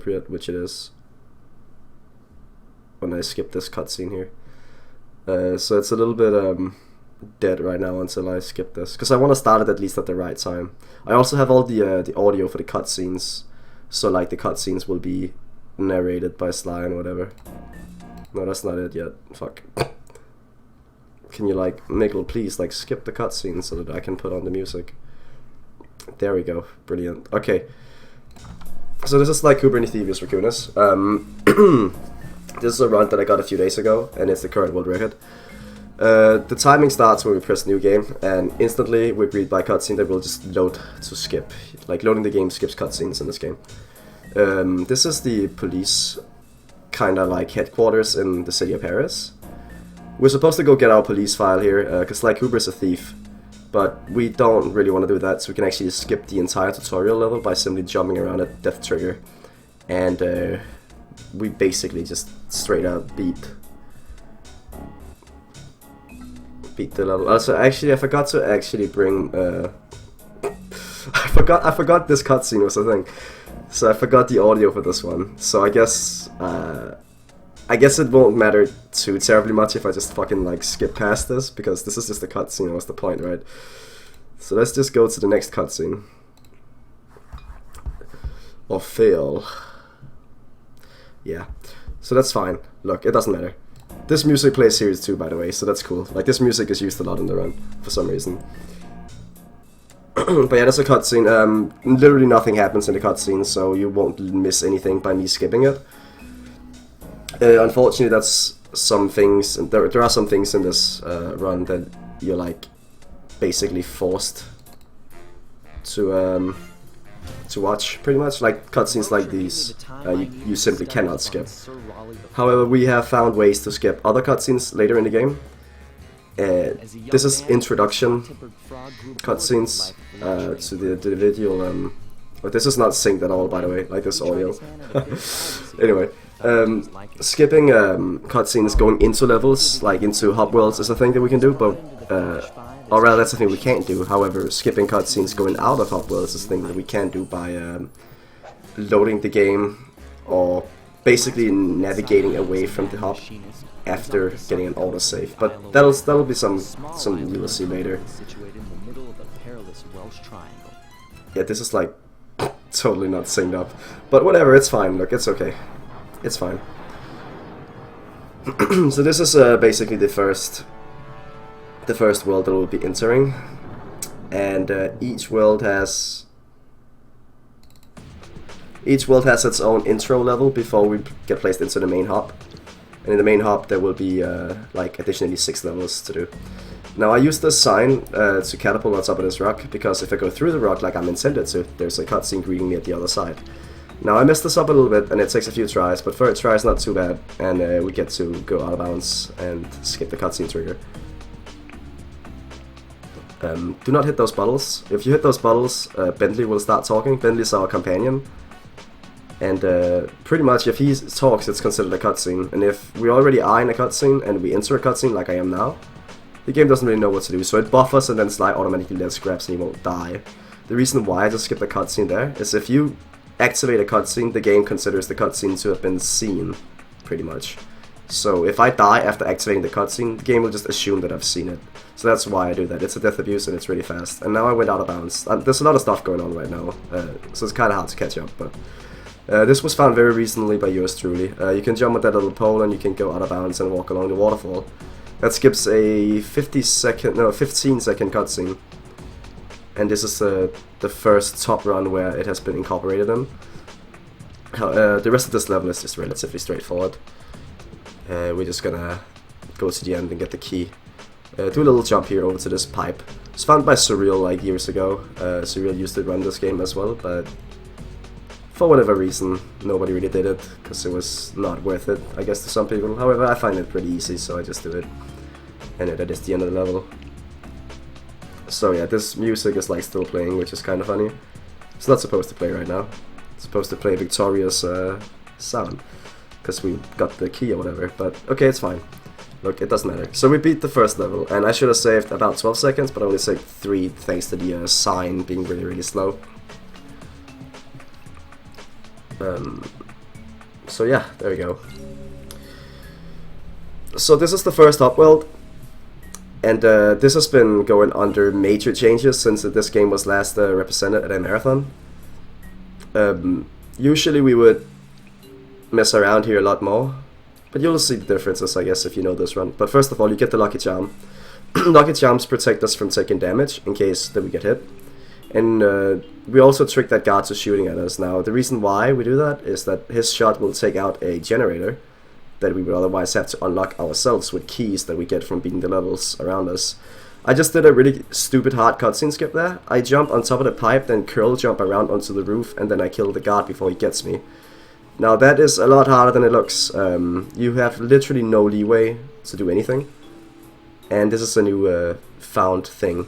appropriate, which it is. When I skip this cutscene here. So it's a little bit dead right now until I skip this, because I want to start it at least at the right time. I also have all the audio for the cutscenes, so like the cutscenes will be narrated by Sly and whatever. No, that's not it yet. Fuck. Can you like, Mikkel, please like skip the cutscene so that I can put on the music? There we go. Brilliant. Okay. So this is like Cooper and Thievius Raccoonus. This is a run that I got a few days ago, and it's the current world record. The timing starts when we press new game, and instantly we greet by cutscene that will just load to skip. Like loading the game skips cutscenes in this game. This is the police kind of like headquarters in the city of Paris. We're supposed to go get our police file here, because like Cooper's a thief, but we don't really want to do that, so we can actually skip the entire tutorial level by simply jumping around at death trigger, and we basically just straight up beat the level. Also, actually, I forgot to actually bring. I forgot this cutscene was a thing, so I forgot the audio for this one. So I guess it won't matter too terribly much if I just fucking like skip past this, because this is just a cutscene. What's the point, right? So let's just go to the next cutscene. Or fail. Yeah, so that's fine. Look, it doesn't matter. This music plays series 2, by the way, so that's cool. Like, this music is used a lot in the run, for some reason. But yeah, that's a cutscene. Literally nothing happens in the cutscene, so you won't miss anything by me skipping it. Unfortunately, that's some things. There are some things in this run that you're like basically forced to watch, pretty much. Like cutscenes like these, you simply cannot skip. However, we have found ways to skip other cutscenes later in the game. This is introduction cutscenes to the individual. But this is not synced at all, by the way, like this audio. Anyway, skipping cutscenes going into levels, like into hub worlds, is a thing that we can do, but or rather, that's a thing we can't do. However, skipping cutscenes going out of hub worlds is a thing that we can do by loading the game, or basically navigating away from the hub after getting an autosave. But that'll be some you will see later. Yeah, this is like totally not synced up, but whatever, it's fine. Look, it's okay, it's fine. So this is basically the first world that we'll be entering, and each world has its own intro level before we get placed into the main hub. And in the main hub there will be like additionally 6 levels to do. Now I use this sign to catapult on top of this rock, because if I go through the rock like I'm intended to, there's a cutscene greeting me at the other side. Now I messed this up a little bit, and it takes a few tries, but first try is not too bad, and we get to go out of bounds and skip the cutscene trigger. Do not hit those bottles. If you hit those bottles, Bentley will start talking. Bentley's our companion, and pretty much if he talks, it's considered a cutscene. And if we already are in a cutscene and we enter a cutscene like I am now, the game doesn't really know what to do, so it buffers and then Sly automatically lets scraps and he won't die. The reason why I just skipped the cutscene there is if you activate a cutscene, the game considers the cutscene to have been seen, pretty much. So if I die after activating the cutscene, the game will just assume that I've seen it. So that's why I do that. It's a death abuse and it's really fast. And now I went out of bounds. There's a lot of stuff going on right now, so it's kind of hard to catch up. But this was found very recently by yours truly. You can jump on that little pole and you can go out of bounds and walk along the waterfall. That skips a 15-second cutscene. And this is the first top run where it has been incorporated in. The rest of this level is just relatively straightforward. We're just gonna go to the end and get the key. Do a little jump here over to this pipe. It's found by Peril like years ago. Peril used to run this game as well, but for whatever reason, nobody really did it, because it was not worth it, I guess, to some people. However, I find it pretty easy, so I just do it. And that is the end of the level. So yeah, this music is like still playing, which is kind of funny. It's not supposed to play right now. It's supposed to play Victoria's sound, because we got the key or whatever, but okay, it's fine. Look, it doesn't matter. So we beat the first level, and I should have saved about 12 seconds, but I only saved 3 thanks to the sign being really, really slow. So yeah, there we go. So this is the first upworld, and this has been going under major changes since this game was last represented at a marathon. Usually we would mess around here a lot more, but you'll see the differences, I guess, if you know this run. But first of all, you get the Lucky Charm. Lucky Charms protect us from taking damage in case that we get hit. And we also trick that guard to shooting at us. Now, the reason why we do that is that his shot will take out a generator that we would otherwise have to unlock ourselves with keys that we get from beating the levels around us. I just did a really stupid hard cutscene skip there. I jump on top of the pipe, then curl jump around onto the roof, and then I kill the guard before he gets me. Now that is a lot harder than it looks. You have literally no leeway to do anything. And this is a new found thing,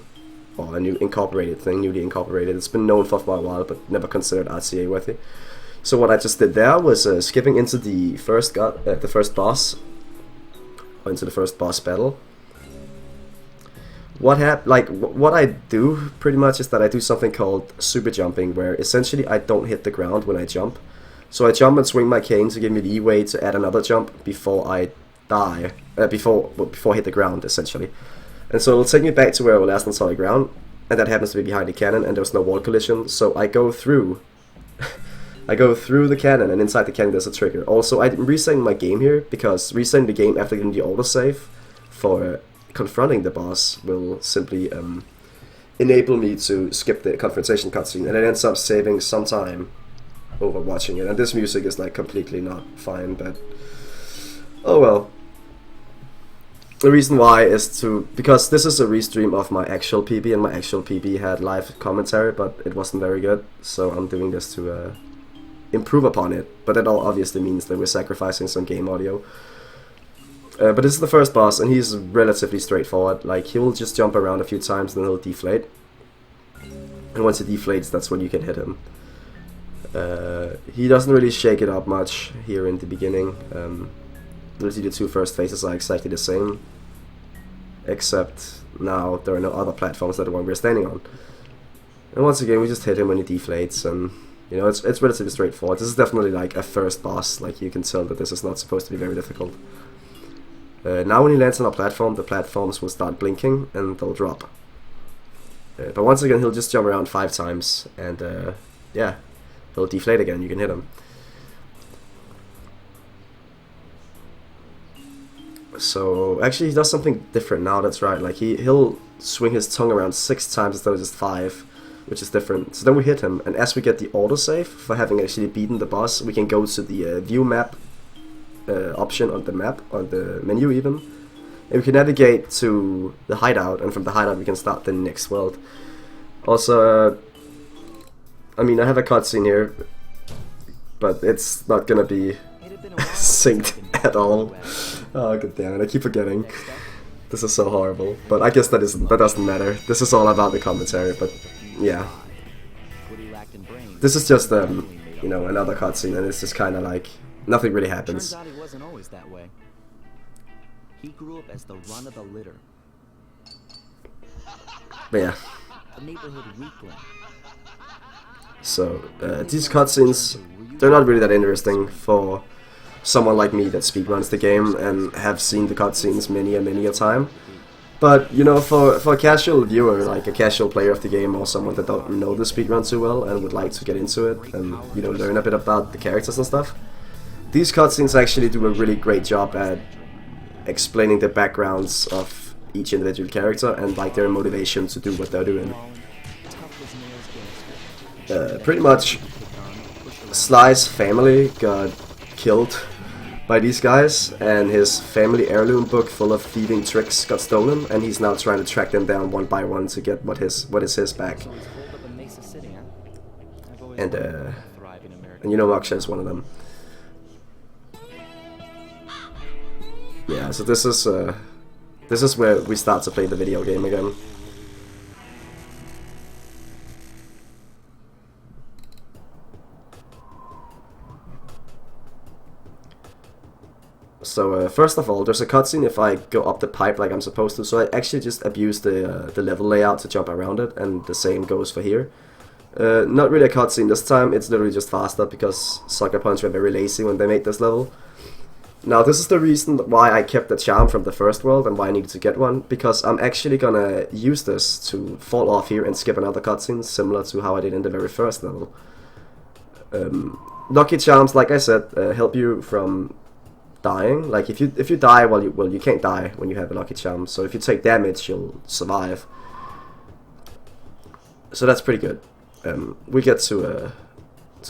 or a new incorporated thing, newly incorporated. It's been known for a while, but never considered RTA worthy. So what I just did there was skipping into the first boss, or into the first boss battle. What I do pretty much is that I do something called super jumping, where essentially I don't hit the ground when I jump. So I jump and swing my cane to give me leeway to add another jump before I die, before I hit the ground, essentially. And so it'll take me back to where I was last on solid ground, and that happens to be behind the cannon, and there's no wall collision, so I go through the cannon, and inside the cannon there's a trigger. Also, I'm resetting my game here, because resetting the game after getting the autosave for confronting the boss will simply enable me to skip the confrontation cutscene, and it ends up saving some time over watching it. And this music is like completely not fine, but oh well. The reason why is because this is a restream of my actual PB, and my actual PB had live commentary, but it wasn't very good, so I'm doing this to improve upon it. But that all obviously means that we're sacrificing some game audio. But this is the first boss, and he's relatively straightforward. Like, he will just jump around a few times, and then he'll deflate. And once he deflates, that's when you can hit him. He doesn't really shake it up much here in the beginning. Literally the two first phases are exactly the same, except now there are no other platforms than the one we're standing on. And once again, we just hit him when he deflates, and you know, it's relatively straightforward. This is definitely like a first boss. Like, you can tell that this is not supposed to be very difficult. Now when he lands on a platform, the platforms will start blinking and they'll drop. But once again, he'll just jump around 5 times, and yeah, he'll deflate again. You can hit him. So actually, he does something different now. That's right. Like, he'll swing his tongue around 6 times instead of just 5, which is different. So then we hit him, and as we get the autosave for having actually beaten the boss, we can go to the view map option on the map, on the menu even, and we can navigate to the hideout, and from the hideout we can start the next world. Also, I mean, I have a cutscene here, but it's not gonna be synced at all. Oh, god damn it, I keep forgetting. This is so horrible, but I guess that doesn't matter. This is all about the commentary, but yeah. This is just you know, another cutscene, and it's just kind of like nothing really happens. Turns out he wasn't always that way. He grew up as the run of the litter. But yeah. A neighborhood weakling. So these cutscenes, they're not really that interesting for someone like me that speedruns the game and have seen the cutscenes many and many a time. But you know, for a casual viewer, like a casual player of the game, or someone that don't know the speedrun too well and would like to get into it and, you know, learn a bit about the characters and stuff, these cutscenes actually do a really great job at explaining the backgrounds of each individual character and like their motivation to do what they're doing. Pretty much, Sly's family got killed by these guys, and his family heirloom book full of thieving tricks got stolen, and he's now trying to track them down one by one to get what is his back. And you know, Moksha is one of them. Yeah, so this is where we start to play the video game again. So first of all, there's a cutscene if I go up the pipe like I'm supposed to, so I actually just abuse the level layout to jump around it, and the same goes for here. Not really a cutscene this time, it's literally just faster because Sucker Punch were very lazy when they made this level. Now this is the reason why I kept the charm from the first world and why I needed to get one, because I'm actually gonna use this to fall off here and skip another cutscene, similar to how I did in the very first level. Lucky charms, like I said, help you from dying. Like if you die, well you can't die when you have a lucky charm, so if you take damage you'll survive. So that's pretty good. We get to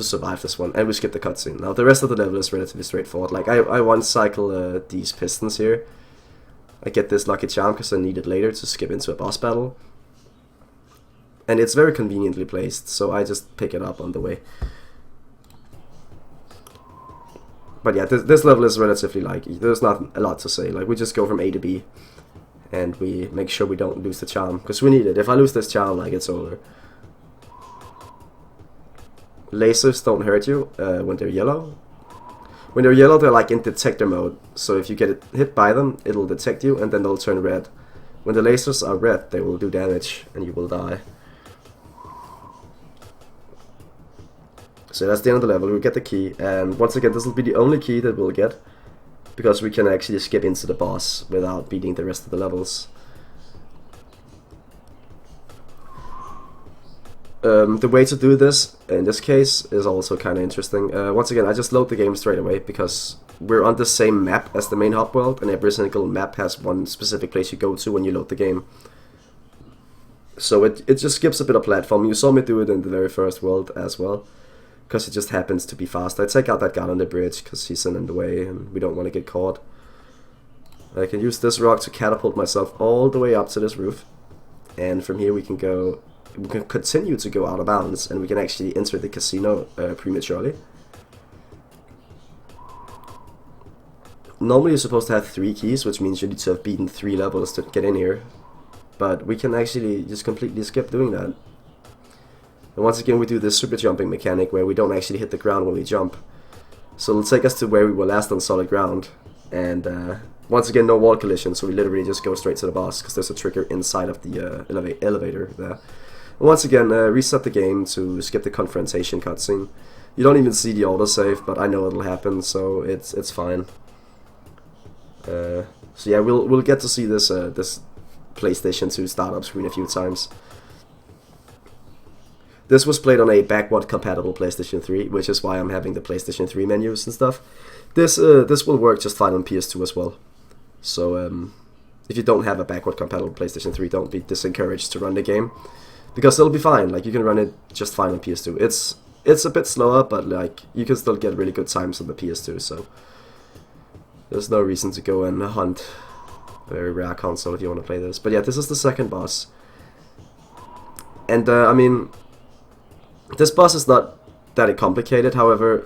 survive this one, and we skip the cutscene. Now the rest of the level is relatively straightforward. Like I one cycle these pistons here. I get this lucky charm because I need it later to skip into a boss battle, and it's very conveniently placed, so I just pick it up on the way. But yeah, this level is relatively like, there's not a lot to say. Like we just go from A to B, and we make sure we don't lose the charm because we need it. If I lose this charm, like it's over. Lasers don't hurt you when they're yellow. When they're yellow, they're like in detector mode, so if you get hit by them, it'll detect you and then they'll turn red. When the lasers are red, they will do damage and you will die. So that's the end of the level. We get the key, and once again this will be the only key that we'll get, because we can actually skip into the boss without beating the rest of the levels. The way to do this, in this case, is also kind of interesting. Once again, I just load the game straight away, because we're on the same map as the main hub world, and every single map has one specific place you go to when you load the game. So it just skips a bit of platform. You saw me do it in the very first world as well, because it just happens to be fast. I take out that guy on the bridge, because he's in the way, and we don't want to get caught. I can use this rock to catapult myself all the way up to this roof, and from here we can continue to go out of bounds, and we can actually enter the casino prematurely. Normally you're supposed to have 3 keys, which means you need to have beaten 3 levels to get in here, but we can actually just completely skip doing that. And once again we do this super jumping mechanic where we don't actually hit the ground when we jump, so it'll take us to where we were last on solid ground, and once again no wall collision, so we literally just go straight to the boss because there's a trigger inside of the elevator there. Once again, reset the game to skip the confrontation cutscene. You don't even see the autosave, but I know it'll happen, so it's fine. So yeah, we'll get to see this this PlayStation 2 startup screen a few times. This was played on a backward compatible PlayStation 3, which is why I'm having the PlayStation 3 menus and stuff. This will work just fine on PS2 as well. So if you don't have a backward compatible PlayStation 3, don't be disencouraged to run the game, because it'll be fine. Like you can run it just fine on PS2. It's a bit slower, but like you can still get really good times on the PS2. So there's no reason to go and hunt a very rare console if you want to play this. But yeah, this is the second boss, and I mean, this boss is not that complicated. However,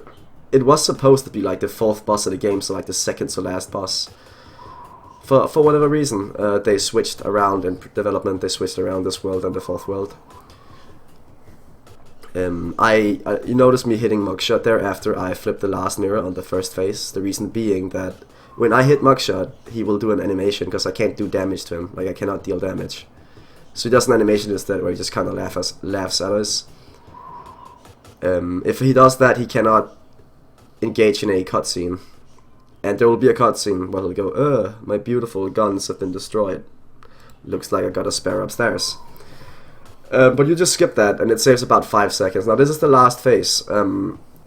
it was supposed to be like the 4th boss of the game, so like the second to last boss. For whatever reason, they switched around in development. They switched around this world and the 4th world. You noticed me hitting Mugshot there after I flipped the last mirror on the first phase. The reason being that when I hit Mugshot, he will do an animation because I can't do damage to him. Like I cannot deal damage. So he does an animation instead where he just kind of laughs at us. If he does that, he cannot engage in a cutscene. And there will be a cutscene where he'll go, my beautiful guns have been destroyed. Looks like I got a spare upstairs. But you just skip that, and it saves about 5 seconds. Now this is the last phase.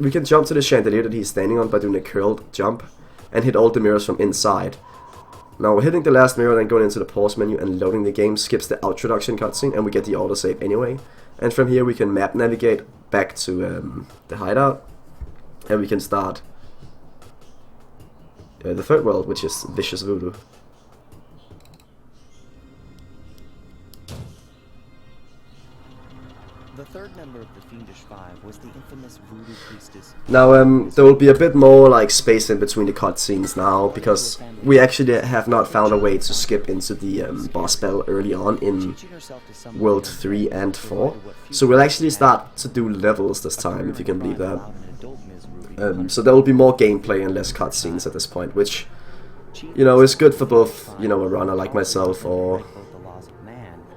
We can jump to the chandelier that he's standing on by doing a curled jump, and hit all the mirrors from inside. Now hitting the last mirror, then going into the pause menu and loading the game skips the introduction cutscene, and we get the autosave anyway. And from here we can map navigate back to the hideout, and we can start the 3rd world, which is Vicious Voodoo. The 3rd member of the Fiendish Five was the infamous Voodoo Priestess. Now, there will be a bit more like space in between the cutscenes now, because we actually have not found a way to skip into the boss battle early on in World 3 and 4. So we'll actually start to do levels this time, if you can believe that. So there will be more gameplay and less cutscenes at this point, which, you know, is good for both, you know, a runner like myself or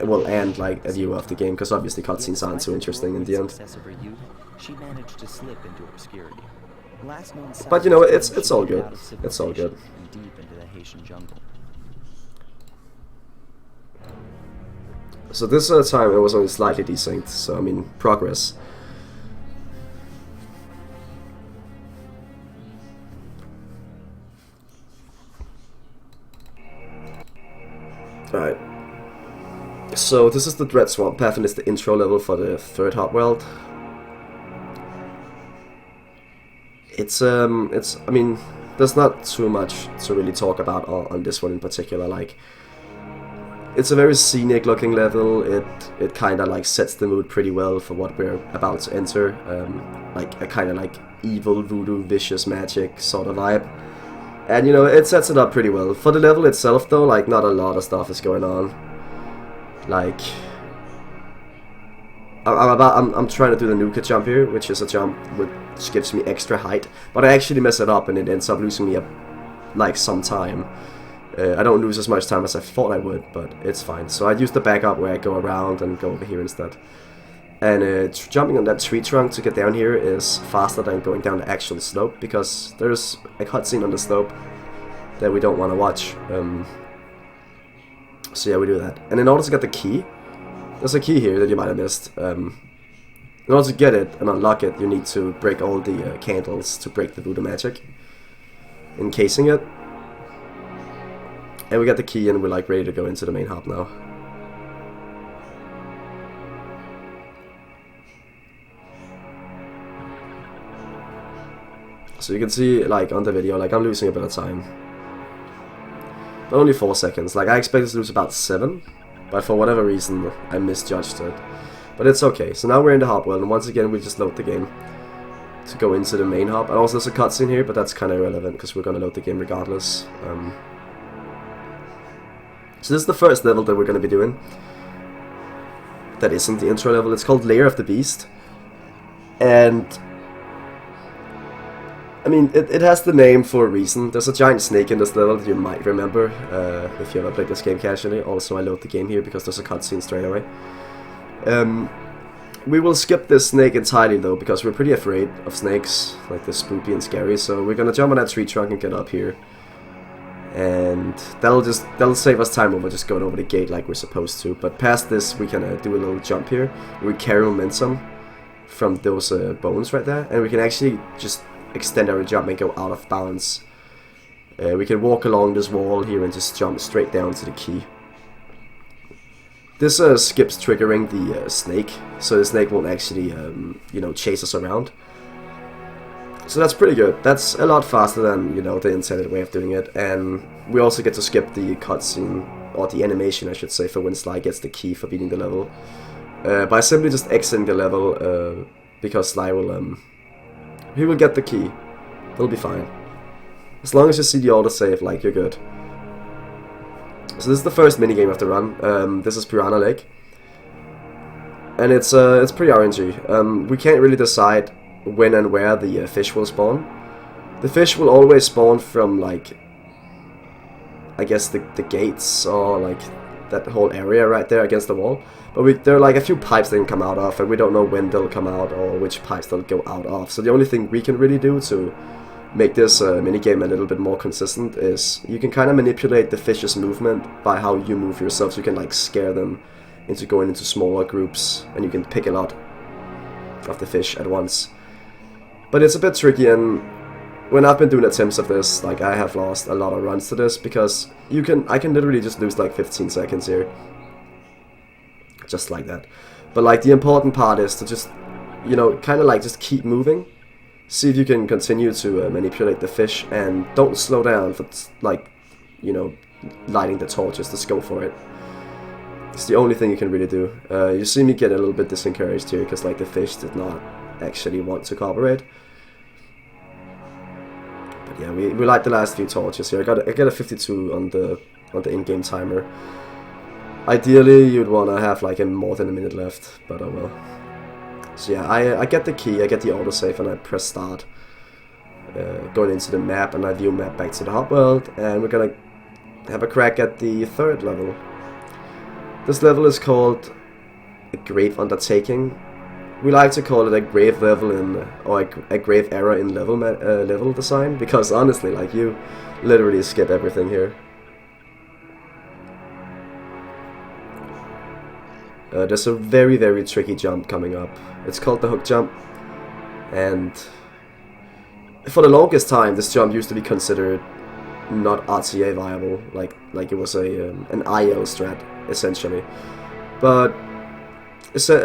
well, and like a view of the game, because obviously cutscenes aren't too interesting in the end. She managed to slip into obscurity. Last known But you know, it's all good. It's all good. And deep into the Haitian jungle. So this time it was only slightly desynced, so I mean, progress. Alright. So this is the Dread Swamp Path, and it's the intro level for the third hub world. I mean, there's not too much to really talk about on this one in particular. Like, it's a very scenic looking level. It kind of like sets the mood pretty well for what we're about to enter. Like a kind of like evil voodoo vicious magic sort of vibe. And you know, it sets it up pretty well. For the level itself though, like not a lot of stuff is going on. Like, I'm trying to do the nuka jump here, which is a jump which gives me extra height, but I actually mess it up and it ends up losing me like some time. I don't lose as much time as I thought I would, but it's fine. So I use the backup where I go around and go over here instead. And jumping on that tree trunk to get down here is faster than going down the actual slope, because there's a cutscene on the slope that we don't want to watch. So yeah, we do that. And in order to get the key, there's a key here that you might have missed. In order to get it and unlock it, you need to break all the candles to break the voodoo magic, encasing it. And we got the key and we're like ready to go into the main hub now. So you can see, like, on the video, like, I'm losing a bit of time. But only 4 seconds. Like, I expected to lose about 7, but for whatever reason, I misjudged it. But it's okay. So now we're in the hub world, and once again, we just load the game to go into the main hub. And also there's a cutscene here, but that's kind of irrelevant, because we're going to load the game regardless. So this is the first level that we're going to be doing. That isn't the intro level. It's called Lair of the Beast. And I mean, it has the name for a reason. There's a giant snake in this level that you might remember if you ever played this game casually. Also, I load the game here because there's a cutscene straight away. We will skip this snake entirely though, because we're pretty afraid of snakes. Like, they're spooky and scary. So we're gonna jump on that tree trunk and get up here. And that'll save us time over just going over the gate like we're supposed to. But past this, we can do a little jump here. We carry momentum from those bones right there, and we can actually just extend our jump and go out of bounds. We can walk along this wall here and just jump straight down to the key. This skips triggering the snake, so the snake won't actually, you know, chase us around. So that's pretty good. That's a lot faster than, you know, the intended way of doing it. And we also get to skip the cutscene, or the animation I should say, for when Sly gets the key for beating the level. By simply just exiting the level, because Sly will, he will get the key. He'll be fine. As long as you see the autosave, like, you're good. So this is the first minigame of the run. This is Piranha Lake. And it's pretty RNG. We can't really decide when and where the fish will spawn. The fish will always spawn from, like, I guess the gates, or like that whole area right there against the wall. But there are like a few pipes they can come out of, and we don't know when they'll come out or which pipes they'll go out of. So the only thing we can really do to make this minigame a little bit more consistent is you can kind of manipulate the fish's movement by how you move yourself. So you can like scare them into going into smaller groups, and you can pick a lot of the fish at once. But it's a bit tricky, and when I've been doing attempts of this, like, I have lost a lot of runs to this, because I can literally just lose like 15 seconds here. Just like that. But like, the important part is to just, you know, kind of like just keep moving. See if you can continue to manipulate the fish, and don't slow down for, like, you know, lighting the torches. Just go for it. It's the only thing you can really do. You see me get a little bit disencouraged here, because like the fish did not actually want to cooperate. But yeah, we light the last few torches here. I got a 52 on the in-game timer. Ideally, you'd want to have like more than a minute left, but oh well. So yeah, I get the key, I get the autosave, and I press start. Going into the map, and I view map back to the hub world, and we're gonna have a crack at the third level. This level is called a grave undertaking. We like to call it a grave level or a grave error in level design, because honestly, like, you literally skip everything here. There's a very, very tricky jump coming up. It's called the hook jump, and for the longest time, this jump used to be considered not RTA viable, like it was an IO strat essentially. But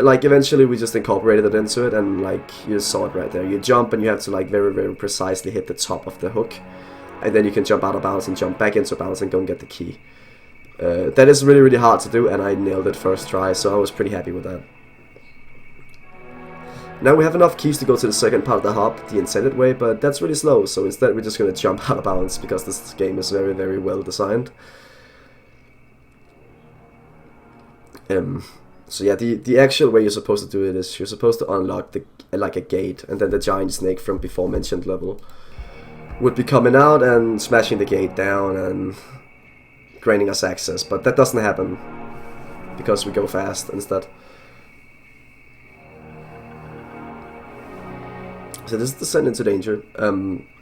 like eventually we just incorporated it into it, and like you saw it right there. You jump and you have to like very, very precisely hit the top of the hook, and then you can jump out of bounds and jump back into bounds and go and get the key. That is really, really hard to do, and I nailed it first try, so I was pretty happy with that. Now we have enough keys to go to the second part of the hop, the intended way, but that's really slow, so instead we're just going to jump out of bounds, because this game is very, very well designed. So yeah, the actual way you're supposed to do it is you're supposed to unlock like a gate, and then the giant snake from before mentioned level would be coming out and smashing the gate down and granting us access, but that doesn't happen because we go fast instead. So this is Descent into Danger.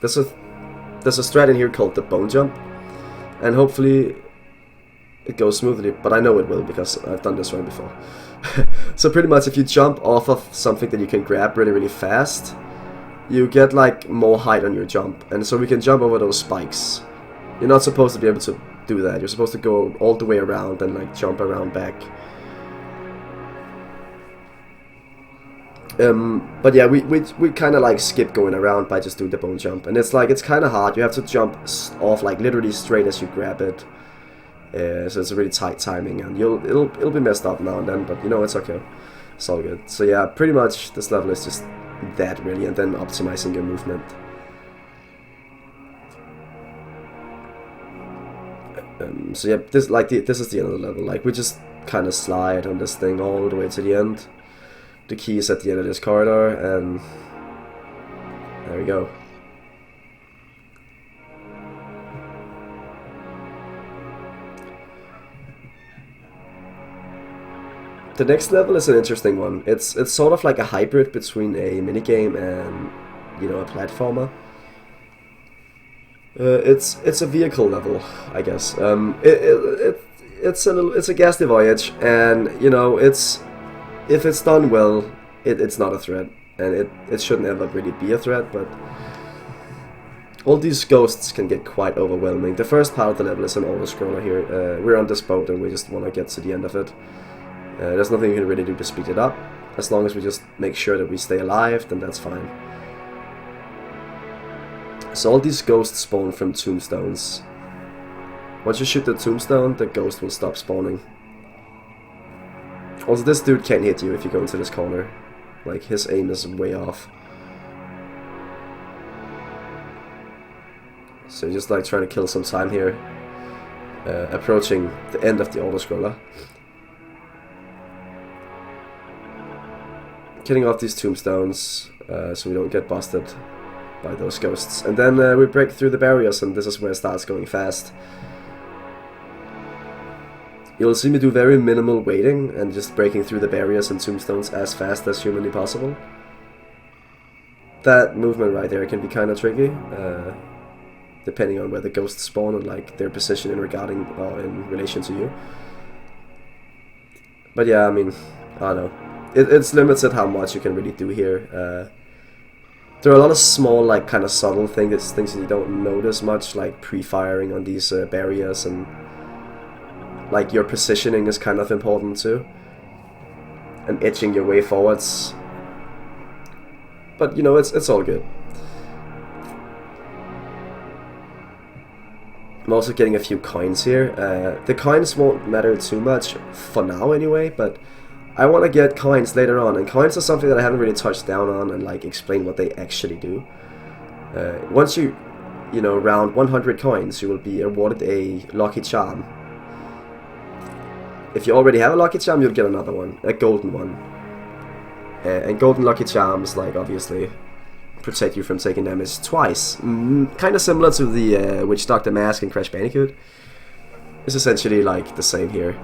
There's a strat in here called the bone jump, and hopefully it goes smoothly, but I know it will because I've done this one before. So pretty much if you jump off of something that you can grab really, really fast, you get like more height on your jump, and so we can jump over those spikes. You're not supposed to be able to do that. You're supposed to go all the way around and like jump around back. But yeah, we kind of like skip going around by just doing the bone jump, and it's kind of hard. You have to jump off like literally straight as you grab it. So it's a really tight timing, and it'll be messed up now and then, but you know, it's okay. It's all good. So yeah, pretty much this level is just that really, and then optimizing your movement. So yeah, this is the end of the level. Like, we just kind of slide on this thing all the way to the end. The key is at the end of this corridor, and there we go. The next level is an interesting one. It's sort of like a hybrid between a minigame and, you know, a platformer. It's a vehicle level, I guess. It's a ghastly voyage, and you know, if it's done well, it's not a threat, and it shouldn't ever really be a threat. But all these ghosts can get quite overwhelming. The first part of the level is an auto-scroller here. We're on this boat, and we just want to get to the end of it. There's nothing you can really do to speed it up. As long as we just make sure that we stay alive, then that's fine. So all these ghosts spawn from tombstones. Once you shoot the tombstone, the ghost will stop spawning. Also, this dude can't hit you if you go into this corner. Like, his aim is way off. So you're just like trying to kill some time here. Approaching the end of the auto-scroller. Killing off these tombstones so we don't get busted by those ghosts. And then we break through the barriers, and this is where it starts going fast. You'll see me do very minimal waiting and just breaking through the barriers and tombstones as fast as humanly possible. That movement right there can be kind of tricky, depending on where the ghosts spawn and like their position in relation to you. But yeah, I mean, I don't know. It's limited how much you can really do here. There are a lot of small, like, kind of subtle things that you don't notice much, like pre-firing on these barriers, and like your positioning is kind of important too, and edging your way forwards. But you know, it's all good. I'm also getting a few coins here. The coins won't matter too much for now anyway, but I want to get coins later on, and coins are something that I haven't really touched down on and like explain what they actually do. Once you know, round 100 coins, you will be awarded a lucky charm. If you already have a lucky charm, you'll get another one, a golden one. And golden lucky charms, like, obviously protect you from taking damage twice. Kind of similar to the Witch Doctor Mask in Crash Bandicoot. It's essentially like the same here.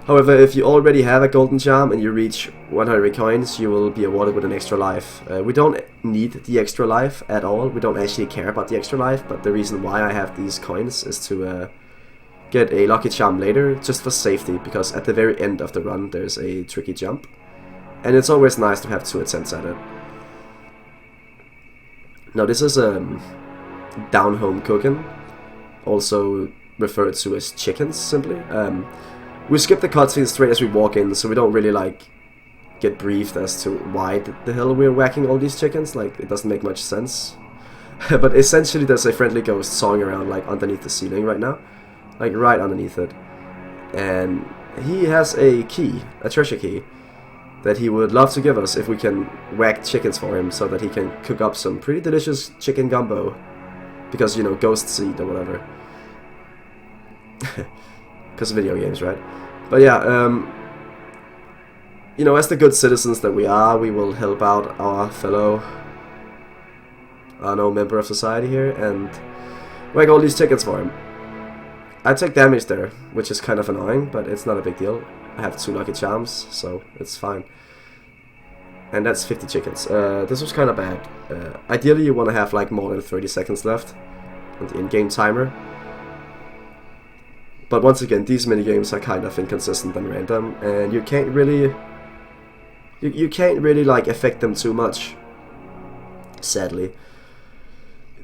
However, if you already have a golden charm and you reach 100 coins, you will be awarded with an extra life. We don't need the extra life at all. We don't actually care about the extra life, but the reason why I have these coins is to get a lucky charm later, just for safety, because at the very end of the run there's a tricky jump. And it's always nice to have 2 attempts at it. Now this is down home cooking, also referred to as chickens simply. We skip the cutscene straight as we walk in, so we don't really like get briefed as to why the hell we're whacking all these chickens. Like, it doesn't make much sense. But essentially there's a friendly ghost sawing around like underneath the ceiling right now, like right underneath it, and he has a key, a treasure key, that he would love to give us if we can whack chickens for him, so that he can cook up some pretty delicious chicken gumbo, because, you know, ghosts eat or whatever. Because of video games, right? But yeah, you know, as the good citizens that we are, we will help out our fellow member of society here and whack all these chickens for him. I take damage there, which is kind of annoying, but it's not a big deal. I have 2 lucky charms, so it's fine. And that's 50 chickens. This was kind of bad. Ideally you want to have like more than 30 seconds left on the in-game timer. But once again, these minigames are kind of inconsistent and random, and you can't really you can't really like affect them too much, sadly.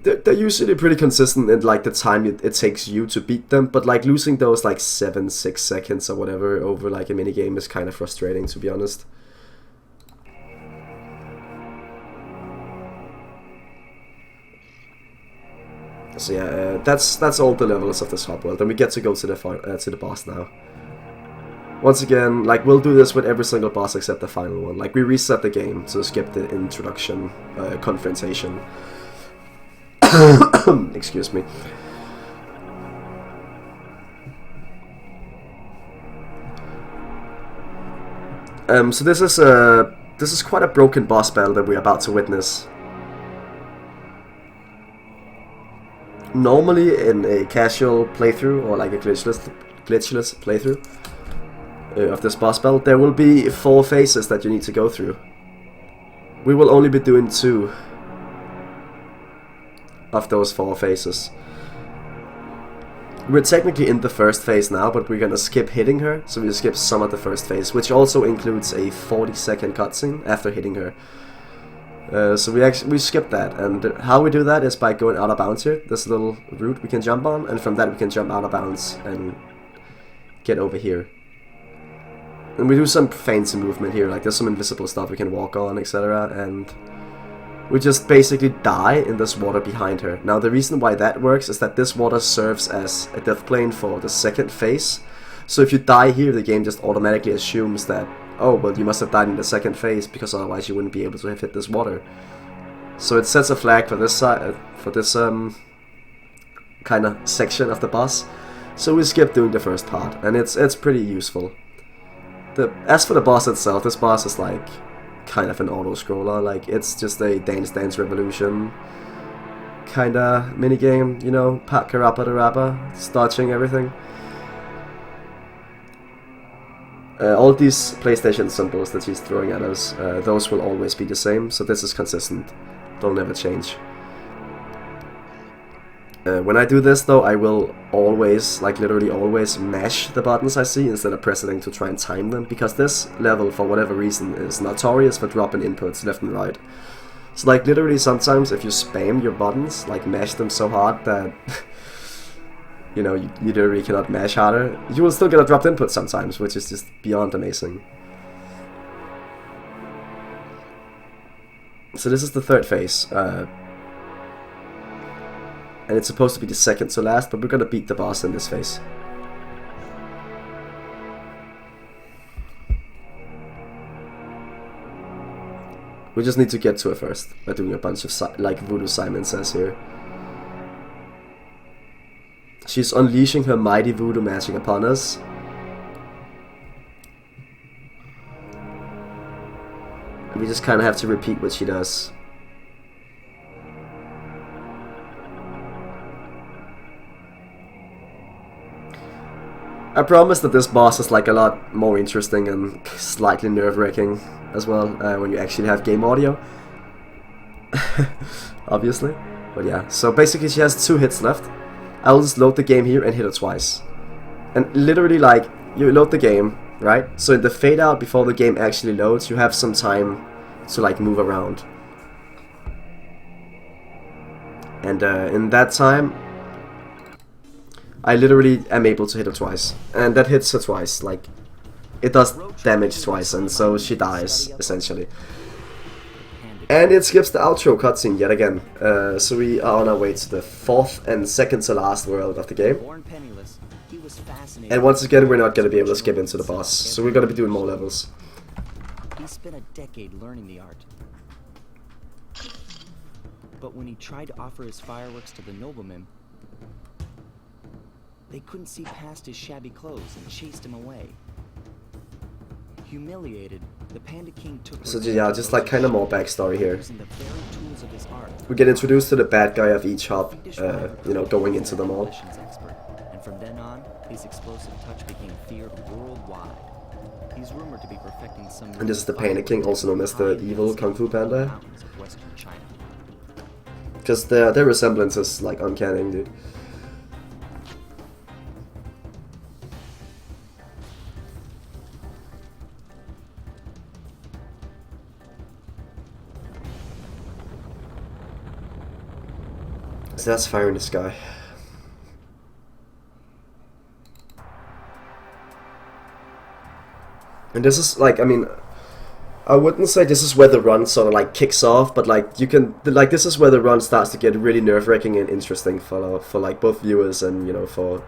They're usually pretty consistent in like the time it takes you to beat them, but like losing those like 6 seconds or whatever over like a minigame is kind of frustrating, to be honest. So yeah, that's all the levels of this hub world, and we get to go to the boss now. Once again, like, we'll do this with every single boss except the final one. Like, we reset the game to skip the introduction confrontation. Excuse me. So this is quite a broken boss battle that we're about to witness. Normally in a casual playthrough, or like a glitchless playthrough of this boss battle, there will be 4 phases that you need to go through. We will only be doing 2 of those 4 phases. We're technically in the first phase now, but we're gonna skip hitting her, so we'll skip some of the first phase, which also includes a 40-second cutscene after hitting her. So we skip that, and how we do that is by going out of bounds here. This little route we can jump on, and from that we can jump out of bounds and get over here. And we do some fancy movement here, like there's some invisible stuff we can walk on, etc. And we just basically die in this water behind her. Now the reason why that works is that this water serves as a death plane for the second phase. So if you die here, the game just automatically assumes that, oh, well, you must have died in the second phase, because otherwise you wouldn't be able to have hit this water. So it sets a flag for this side, for this kind of section of the boss. So we skip doing the first part, and it's pretty useful. As for the boss itself, this boss is like kind of an auto-scroller. Like, it's just a Dance Dance Revolution kind of minigame, you know, Parappa, dodging everything. All these PlayStation symbols that he's throwing at us, those will always be the same, so this is consistent. They'll never change. When I do this though, I will always, like literally always, mash the buttons I see instead of pressing to try and time them, because this level, for whatever reason, is notorious for dropping inputs left and right. So like literally sometimes if you spam your buttons, like mash them so hard that you know, you literally cannot mash harder, you will still get a dropped input sometimes, which is just beyond amazing. So this is the third phase, and it's supposed to be the second to last, but we're gonna beat the boss in this phase. We just need to get to it first by doing a bunch of, like Voodoo Simon says here. She's unleashing her mighty voodoo magic upon us. And we just kind of have to repeat what she does. I promise that this boss is like a lot more interesting and slightly nerve-wracking as well when you actually have game audio. Obviously. But yeah, so basically she has 2 hits left. I'll just load the game here and hit her twice. And literally, like, you load the game, right? So in the fade out before the game actually loads, you have some time to like move around. And in that time, I literally am able to hit her twice. And that hits her twice, like, it does damage twice, and so she dies, essentially. And it skips the outro cutscene yet again. So we are on our way to the 4th and second to last world of the game. And once again, we're not going to be able to skip into the boss, so we're going to be doing more levels. He spent a decade learning the art. But when he tried to offer his fireworks to the noblemen, they couldn't see past his shabby clothes and chased him away. Humiliated, the Panda King took... So yeah, just like kind of more backstory here. We get introduced to the bad guy of each hub, you know, going into them all. And from then on, his explosive touch became feared worldwide. He's rumored to be perfecting some... And this is the Panda King, also known as the evil Kung Fu Panda. Because their resemblance is like uncanny, dude. So that's fire in the sky. And this is like, I mean, I wouldn't say this is where the run sort of like kicks off, but like you can, like this is where the run starts to get really nerve-wracking and interesting for like both viewers and, you know, for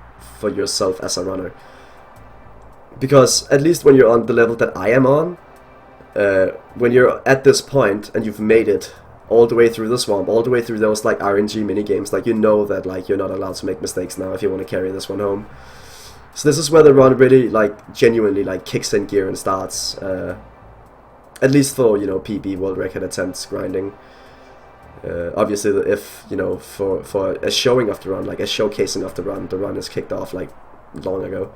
yourself as a runner. Because at least when you're on the level that I am on, when you're at this point and you've made it all the way through the swamp, all the way through those like RNG minigames, like you know that like you're not allowed to make mistakes now if you want to carry this one home. So this is where the run really like genuinely like kicks in gear and starts, at least for, you know, PB world record attempts grinding. Obviously if, you know, for a showing of the run, like a showcasing of the run is kicked off like long ago.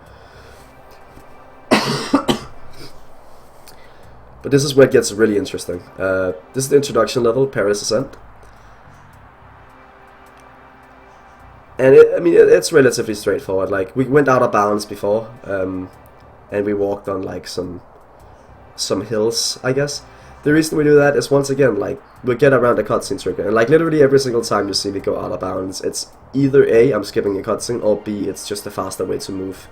But this is where it gets really interesting. This is the introduction level, Paris Ascent. And I mean, it's relatively straightforward. Like, we went out of bounds before, and we walked on like some hills, I guess. The reason we do that is, once again, like, we get around the cutscene trigger, and like literally every single time you see me go out of bounds, it's either A, I'm skipping a cutscene, or B, it's just a faster way to move.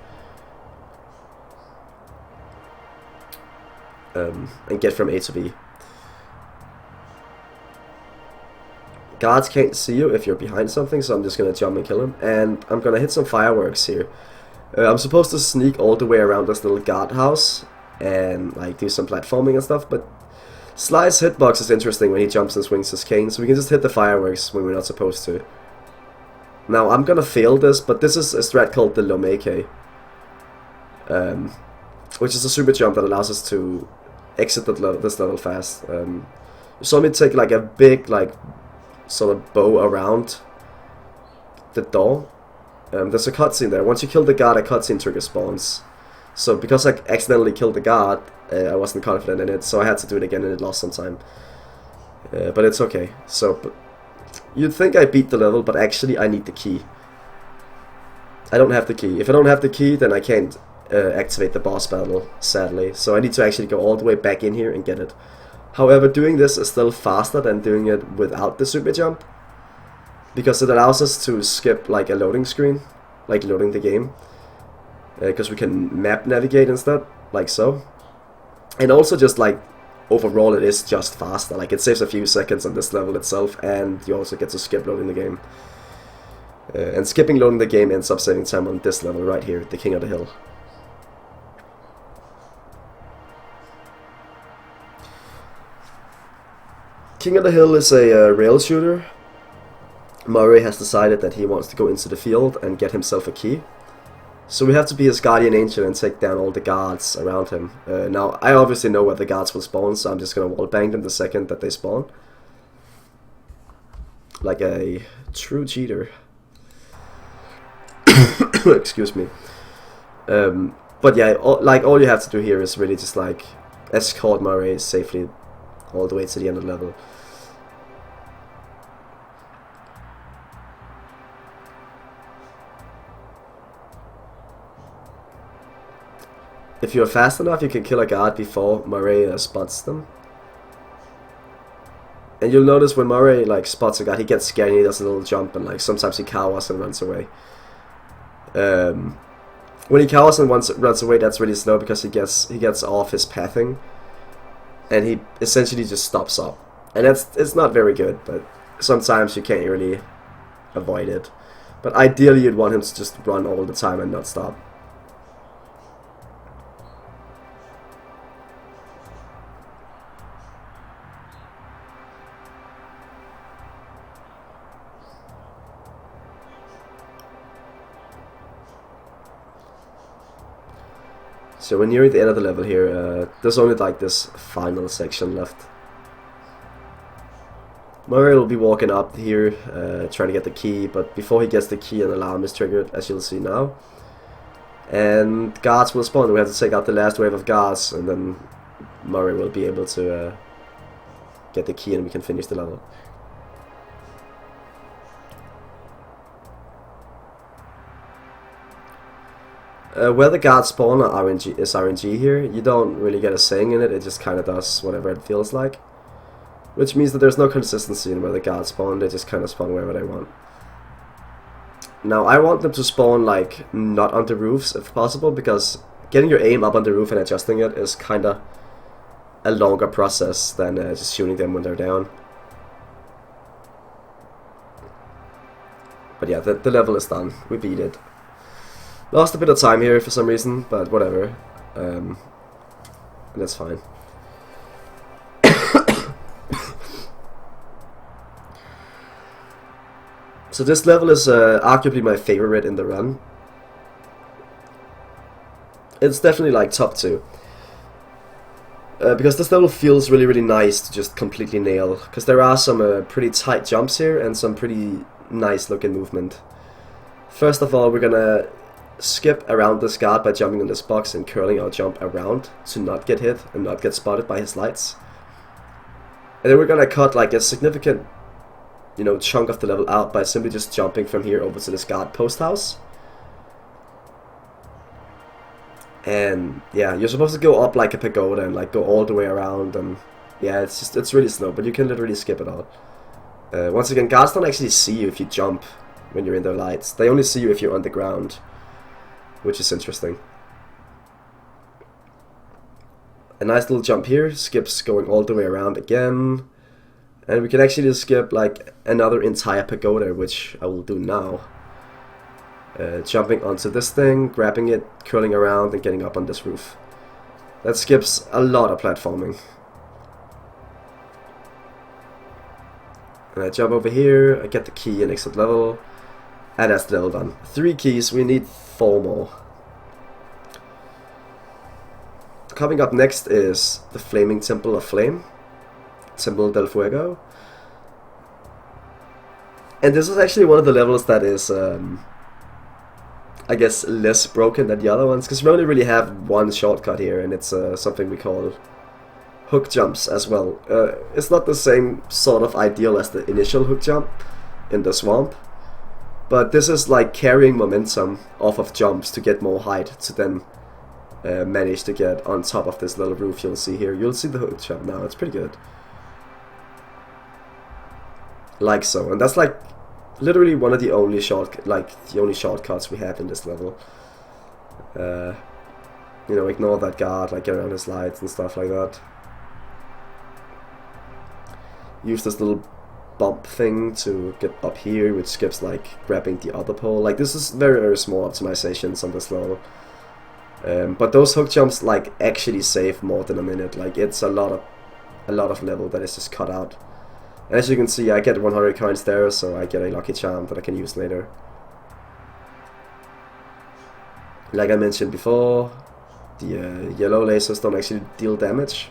And get from A to B. Guards can't see you if you're behind something, so I'm just gonna jump and kill him. And I'm gonna hit some fireworks here. I'm supposed to sneak all the way around this little guardhouse and like do some platforming and stuff, but Sly's hitbox is interesting when he jumps and swings his cane, so we can just hit the fireworks when we're not supposed to. Now I'm gonna fail this, but this is a strat called the Lomeke, which is a super jump that allows us to exit this level fast. You saw me take like a big like sort of bow around the door. There's a cutscene there. Once you kill the guard, a cutscene trigger spawns. So because I accidentally killed the guard, I wasn't confident in it, so I had to do it again and it lost some time. But it's okay. So you'd think I beat the level, but actually I need the key. I don't have the key. If I don't have the key, then I can't activate the boss battle, sadly. So I need to actually go all the way back in here and get it. However, doing this is still faster than doing it without the super jump, because it allows us to skip like a loading screen, like loading the game, because we can map navigate instead, like so. And also just like overall it is just faster, like it saves a few seconds on this level itself, and you also get to skip loading the game. And skipping loading the game ends up saving time on this level right here, the King of the Hill. King of the Hill is a rail shooter. Murray has decided that he wants to go into the field and get himself a key. So we have to be his guardian angel and take down all the guards around him. Now, I obviously know where the guards will spawn, so I'm just going to wallbang them the second that they spawn. Like a true cheater. Excuse me. But yeah, all you have to do here is really just like escort Murray safely all the way to the end of the level. If you're fast enough, you can kill a guard before Murray spots them. And you'll notice when Murray like spots a guard, he gets scared and he does a little jump, and like sometimes he cowers and runs away. When he cowers and runs away, that's really slow because he gets off his pathing, and he essentially just stops up. And it's not very good, but sometimes you can't really avoid it. But ideally, you'd want him to just run all the time and not stop. So we're nearing the end of the level here. There's only like this final section left. Murray will be walking up here, trying to get the key, but before he gets the key, an alarm is triggered, as you'll see now. And guards will spawn. We have to take out the last wave of guards, and then Murray will be able to get the key and we can finish the level. Where the guards spawn is RNG here. You don't really get a saying in it, it just kind of does whatever it feels like. Which means that there's no consistency in where the guards spawn, they just kind of spawn wherever they want. Now I want them to spawn like not on the roofs if possible, because getting your aim up on the roof and adjusting it is kind of a longer process than just shooting them when they're down. But yeah, the level is done, we beat it. Lost a bit of time here for some reason, but whatever. That's fine. So this level is arguably my favorite in the run. It's definitely like top 2. Because this level feels really, really nice to just completely nail. Because there are some pretty tight jumps here and some pretty nice looking movement. First of all, we're gonna skip around this guard by jumping on this box and curling our jump around to not get hit and not get spotted by his lights. And then we're gonna cut like a significant, you know, chunk of the level out by simply just jumping from here over to this guard post house. And yeah, you're supposed to go up like a pagoda and like go all the way around, and yeah, it's really slow, but you can literally skip it all. Once again, guards don't actually see you if you jump when you're in their lights. They only see you if you're on the ground, which is interesting. A nice little jump here, skips going all the way around again. And we can actually just skip like another entire pagoda, which I will do now. Jumping onto this thing, grabbing it, curling around and getting up on this roof. That skips a lot of platforming. And I jump over here, I get the key and exit level. And that's the level done. 3 keys, we need 4 more. Coming up next is the Flaming Temple of Flame. Temple del Fuego. And this is actually one of the levels that is, I guess, less broken than the other ones. Because we only really have one shortcut here, and it's something we call hook jumps as well. It's not the same sort of ideal as the initial hook jump in the swamp. But this is like carrying momentum off of jumps to get more height to then manage to get on top of this little roof you'll see here. You'll see the hook jump now, it's pretty good. Like so, and that's like literally one of the only shortcuts we have in this level. You know, ignore that guard, like get around his lights and stuff like that. Use this little bump thing to get up here, which skips like grabbing the other pole. Like this is very, very small optimizations on this level. But those hook jumps like actually save more than a minute. Like it's a lot of level that is just cut out. As you can see, I get 100 coins there, so I get a lucky charm that I can use later. Like I mentioned before, the yellow lasers don't actually deal damage.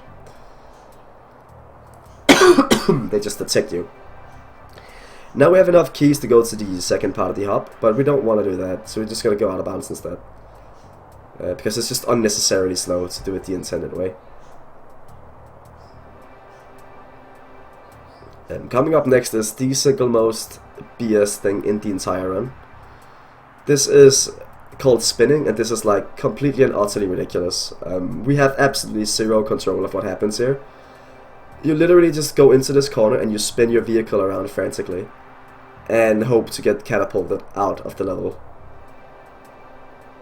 They just detect you. Now we have enough keys to go to the second part of the hub, but we don't want to do that, so we're just going to go out of bounds instead. because it's just unnecessarily slow to do it the intended way. Coming up next is the single most BS thing in the entire run. This is called spinning, and this is like completely and utterly ridiculous. We have absolutely zero control of what happens here. You literally just go into this corner and you spin your vehicle around frantically and hope to get catapulted out of the level.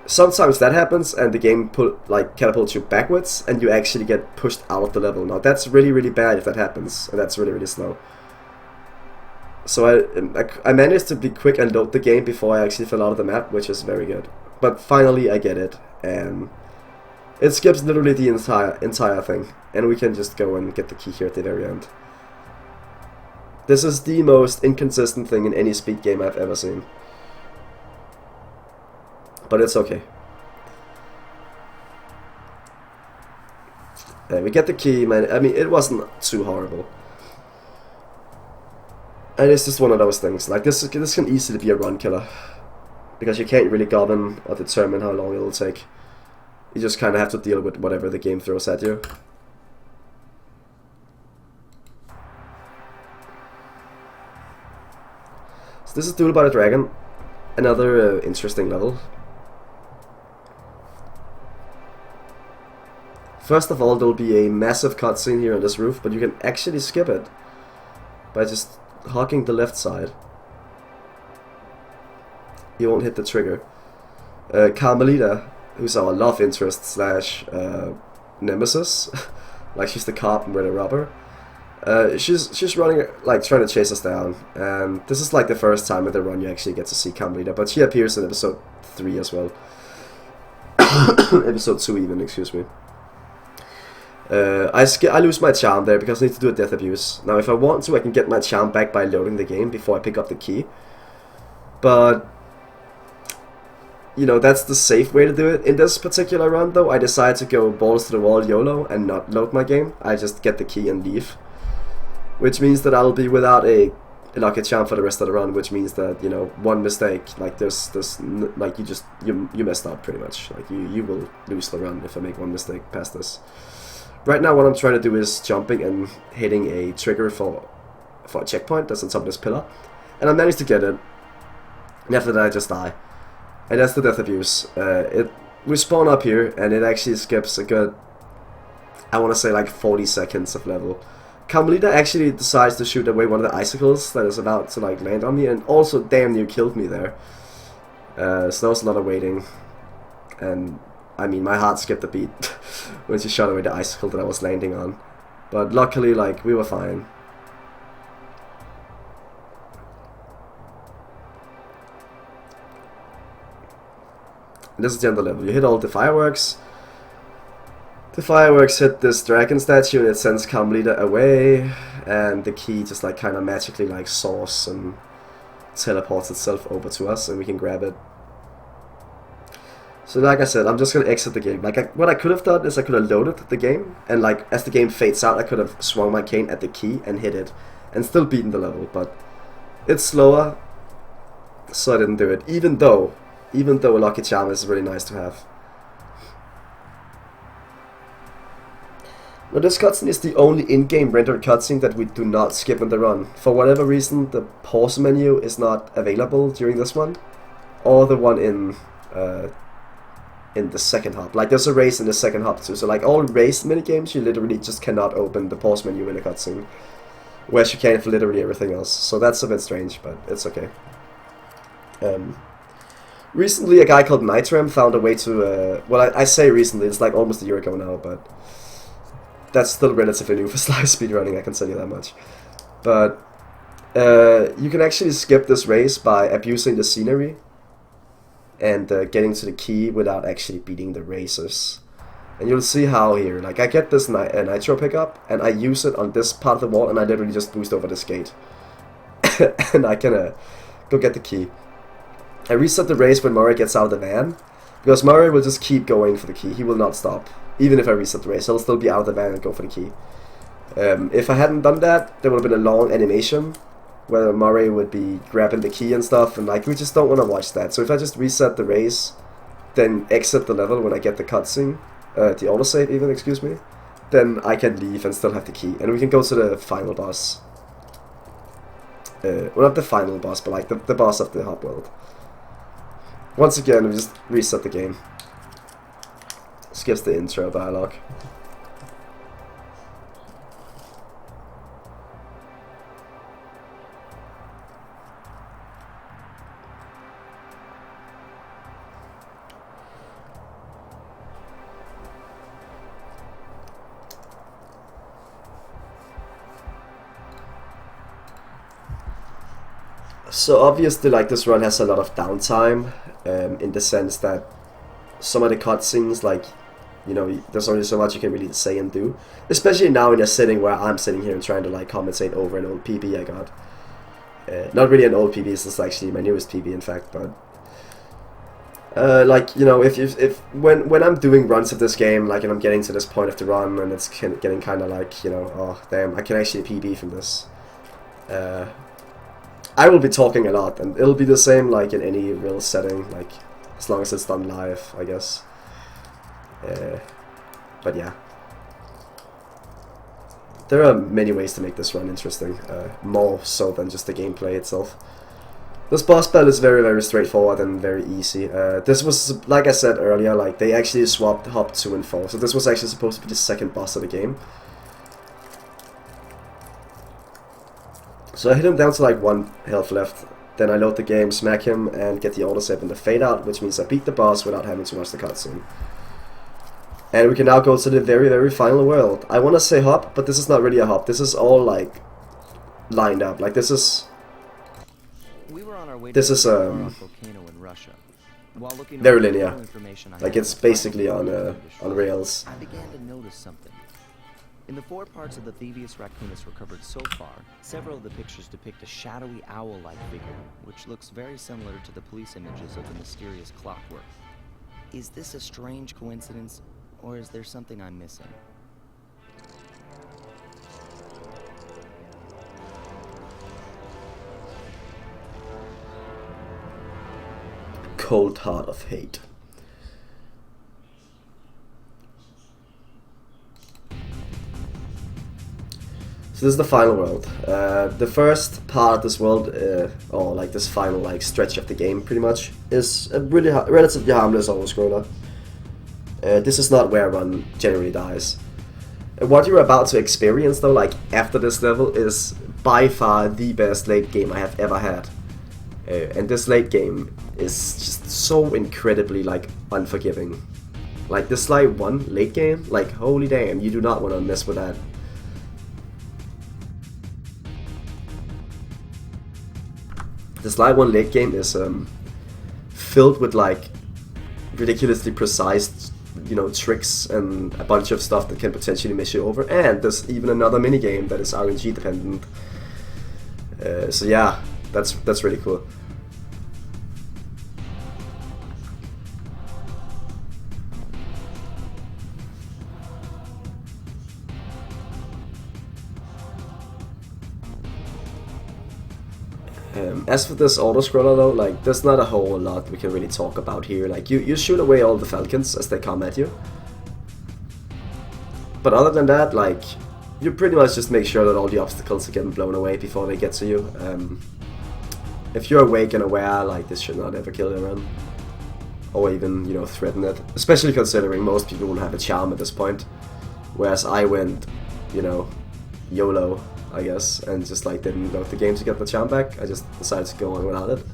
Sometimes that happens and the game catapults you backwards and you actually get pushed out of the level. Now that's really, really bad if that happens, and that's really, really slow. So I managed to be quick and load the game before I actually fell out of the map, which is very good. But finally I get it, and it skips literally the entire thing, and we can just go and get the key here at the very end. This is the most inconsistent thing in any speed game I've ever seen. But it's okay. We get the key, man. I mean, it wasn't too horrible. And it's just one of those things. Like, this can easily be a run killer, because you can't really govern or determine how long it'll take. You just kind of have to deal with whatever the game throws at you. So this is Duel by the Dragon. Another interesting level. First of all, there'll be a massive cutscene here on this roof, but you can actually skip it by just hogging the left side. You won't hit the trigger. Carmelita, who's our love interest slash nemesis, like she's the cop and we're the robber. She's running, like, trying to chase us down, and this is like the first time in the run you actually get to see Carmelita, but she appears in episode 3 as well. Episode 2 even, excuse me. I lose my charm there because I need to do a death abuse. Now if I want to, I can get my charm back by loading the game before I pick up the key. But, you know, that's the safe way to do it. In this particular run though, I decided to go balls to the wall YOLO and not load my game. I just get the key and leave. Which means that I'll be without a lucky charm for the rest of the run, which means that, you know, one mistake, like like you messed up pretty much. Like you will lose the run if I make one mistake past this. Right now what I'm trying to do is jumping and hitting a trigger for a checkpoint that's on top of this pillar. And I managed to get it. And after that I just die. And that's the death abuse. We spawn up here and it actually skips a good, I want to say like 40 seconds of level. Carmelita actually decides to shoot away one of the icicles that is about to like land on me, and also damn near killed me there. So there was a lot of waiting. And I mean, my heart skipped a beat when she shot away the icicle that I was landing on. But luckily, like, we were fine. And this is the end of the level. You hit all the fireworks. The fireworks hit this dragon statue and it sends Carmelita away. And the key just like kind of magically like soars and teleports itself over to us and we can grab it. So like I said, I'm just going to exit the game. Like, what I could have done is I could have loaded the game, and like as the game fades out, I could have swung my cane at the key and hit it, and still beaten the level, but it's slower, so I didn't do it, even though a lucky charm is really nice to have. Now this cutscene is the only in-game rendered cutscene that we do not skip in the run. For whatever reason, the pause menu is not available during this one, or the one in the second hub. Like, there's a race in the second hub too, so like all race minigames you literally just cannot open the pause menu in a cutscene, whereas you can for literally everything else. So that's a bit strange, but it's okay. Recently a guy called Nitram found a way to, well I say recently, it's like almost a year ago now, but that's still relatively new for live speedrunning, I can tell you that much. But you can actually skip this race by abusing the scenery and getting to the key without actually beating the racers. And you'll see how here, like I get this nitro pickup and I use it on this part of the wall and I literally just boost over this gate. And I can go get the key. I reset the race when Murray gets out of the van, because Murray will just keep going for the key, he will not stop. Even if I reset the race, he'll still be out of the van and go for the key. If I hadn't done that, there would have been a long animation where Murray would be grabbing the key and stuff, and like we just don't want to watch that. So if I just reset the race, then exit the level when I get the cutscene, the autosave even, excuse me, then I can leave and still have the key, and we can go to the final boss. Well, not the final boss, but like the boss of the hub world. Once again, we just reset the game. Skips the intro dialogue. So obviously, like, this run has a lot of downtime, in the sense that some of the cutscenes, like, you know, there's only so much you can really say and do. Especially now in a setting where I'm sitting here and trying to like compensate over an old PB I got. Not really an old PB, this is actually my newest PB in fact, but like, you know, when I'm doing runs of this game, like, and I'm getting to this point of the run and it's getting kind of like, you know, oh damn, I can actually PB from this. I will be talking a lot, and it'll be the same like in any real setting, like as long as it's done live, I guess. But yeah, there are many ways to make this run interesting, more so than just the gameplay itself. This boss battle is very, very straightforward and very easy. This was, like I said earlier, like they actually swapped Hub 2 and 4, so this was actually supposed to be the second boss of the game. So I hit him down to like 1 health left, then I load the game, smack him, and get the autosave and the fade out, which means I beat the boss without having to watch the cutscene. And we can now go to the very, very final world. I want to say hub, but this is not really a hub. This is all like lined up. Like this is very linear. Like it's basically on rails. I began to notice something. In the 4 parts of the Thievius Raccoonus recovered so far, several of the pictures depict a shadowy owl-like figure, which looks very similar to the police images of the mysterious clockwork. Is this a strange coincidence, or is there something I'm missing? Cold Heart of Hate. So this is the final world. The first part of this world, or like this final like stretch of the game, pretty much, is a really relatively harmless auto-scroller. This is not where one generally dies. What you're about to experience, though, like after this level, is by far the best late game I have ever had. And this late game is just so incredibly like unforgiving. Like the slide 1 late game, like holy damn, you do not want to mess with that. The slide 1 late game is filled with like ridiculously precise, you know, tricks and a bunch of stuff that can potentially mess you over, and there's even another mini game that is RNG dependent. So yeah, that's really cool. As for this auto-scroller though, like there's not a whole lot we can really talk about here. Like you shoot away all the falcons as they come at you. But other than that, like you pretty much just make sure that all the obstacles are getting blown away before they get to you. If you're awake and aware, like this should not ever kill your run. Or even, you know, threaten it. Especially considering most people won't have a charm at this point. Whereas I went, you know, YOLO, I guess, and just like didn't load the game to get the charm back. I just decided to go on without it.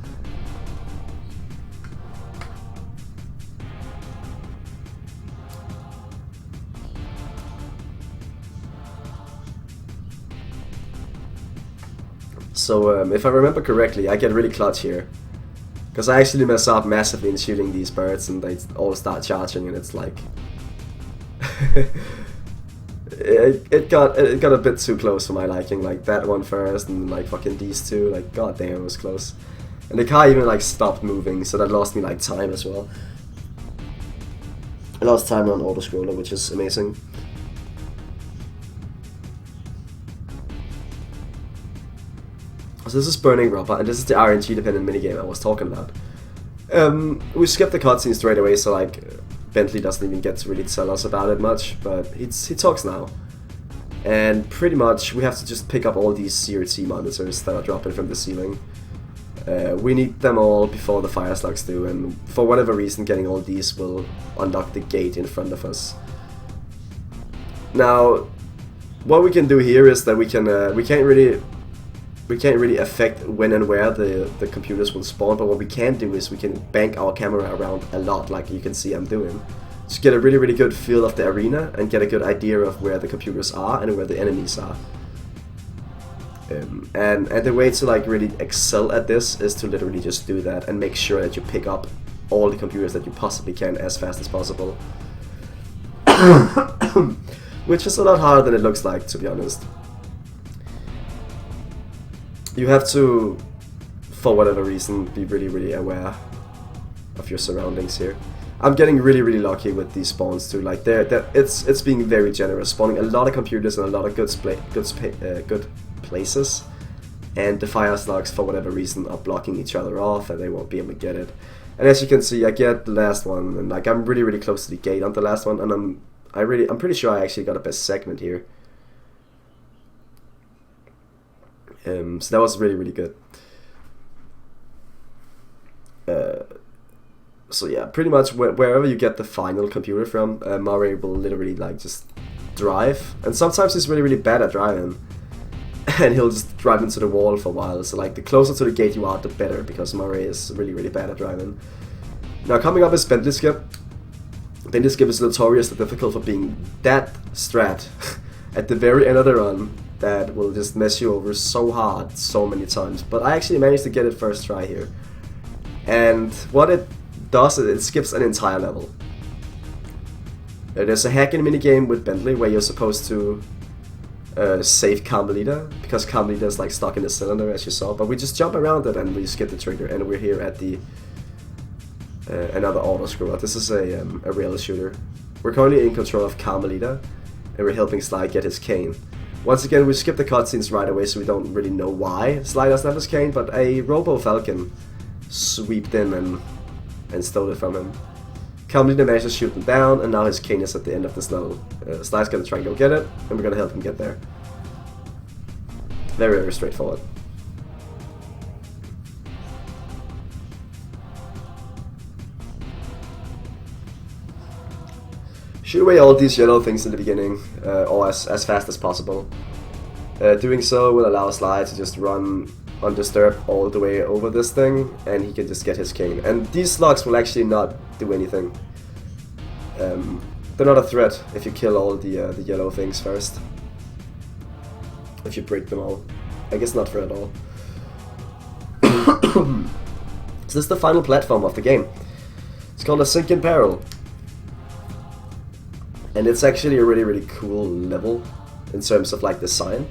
So if I remember correctly, I get really clutch here. Because I actually mess up massively in shooting these birds and they all start charging and it's like... it got a bit too close for my liking, like that one first and like fucking these two, like god damn, it was close. And the car even like stopped moving, so that lost me like time as well. I lost time on auto-scroller, which is amazing. So this is Burning Rubber, and this is the RNG dependent minigame I was talking about. We skipped the cutscene straight away, so like Bentley doesn't even get to really tell us about it much, but he talks now. And pretty much we have to just pick up all these CRT monitors that are dropping from the ceiling. We need them all before the fire slugs do, and for whatever reason getting all these will unlock the gate in front of us. Now, what we can do here is that we can't really affect when and where the computers will spawn, but what we can do is we can bank our camera around a lot, like you can see I'm doing. Just get a really good feel of the arena and get a good idea of where the computers are and where the enemies are. And the way to like really excel at this is to literally just do that and make sure that you pick up all the computers that you possibly can as fast as possible. Which is a lot harder than it looks like, to be honest. You have to, for whatever reason, be really aware of your surroundings here. I'm getting really lucky with these spawns too. Like it's being very generous, spawning a lot of computers and a lot of good places, and the fire slugs for whatever reason are blocking each other off, and they won't be able to get it. And as you can see, I get the last one, and like I'm really close to the gate on the last one, and I'm pretty sure I actually got a best segment here. So that was really good. So yeah, pretty much wherever you get the final computer from, Murray will literally like just drive, and sometimes he's really bad at driving, and he'll just drive into the wall for a while. So like the closer to the gate you are, the better, because Murray is really bad at driving. Now coming up is Bentley Skip. Bentley Skip is notoriously difficult for being that strat at the very end of the run that will just mess you over so hard so many times. But I actually managed to get it first try here, and what it does is it skips an entire level. There's a hacking minigame with Bentley where you're supposed to save Carmelita, because Carmelita is like stuck in the cylinder, as you saw, but we just jump around it and we skip the trigger, and we're here at the another auto scroller. This is a rail shooter. We're currently in control of Carmelita, and we're helping Sly get his cane. Once again, we skip the cutscenes right away, so we don't really know why Sly doesn't have his cane, but a Robo Falcon sweeped in and stole it from him. Carmelita managed to shoot him down, and now his cane is at the end of this level. Sly's gonna try and go get it, and we're gonna help him get there. Very straightforward. Shoot away all these yellow things in the beginning, or as fast as possible. Doing so will allow Sly to just run undisturbed all the way over this thing, and he can just get his cane. And these slugs will actually not do anything. They're not a threat if you kill all the yellow things first. If you break them all. I guess not for at all. So this is the final platform of the game. It's called a Sinking Peril. And it's actually a really cool level in terms of like design.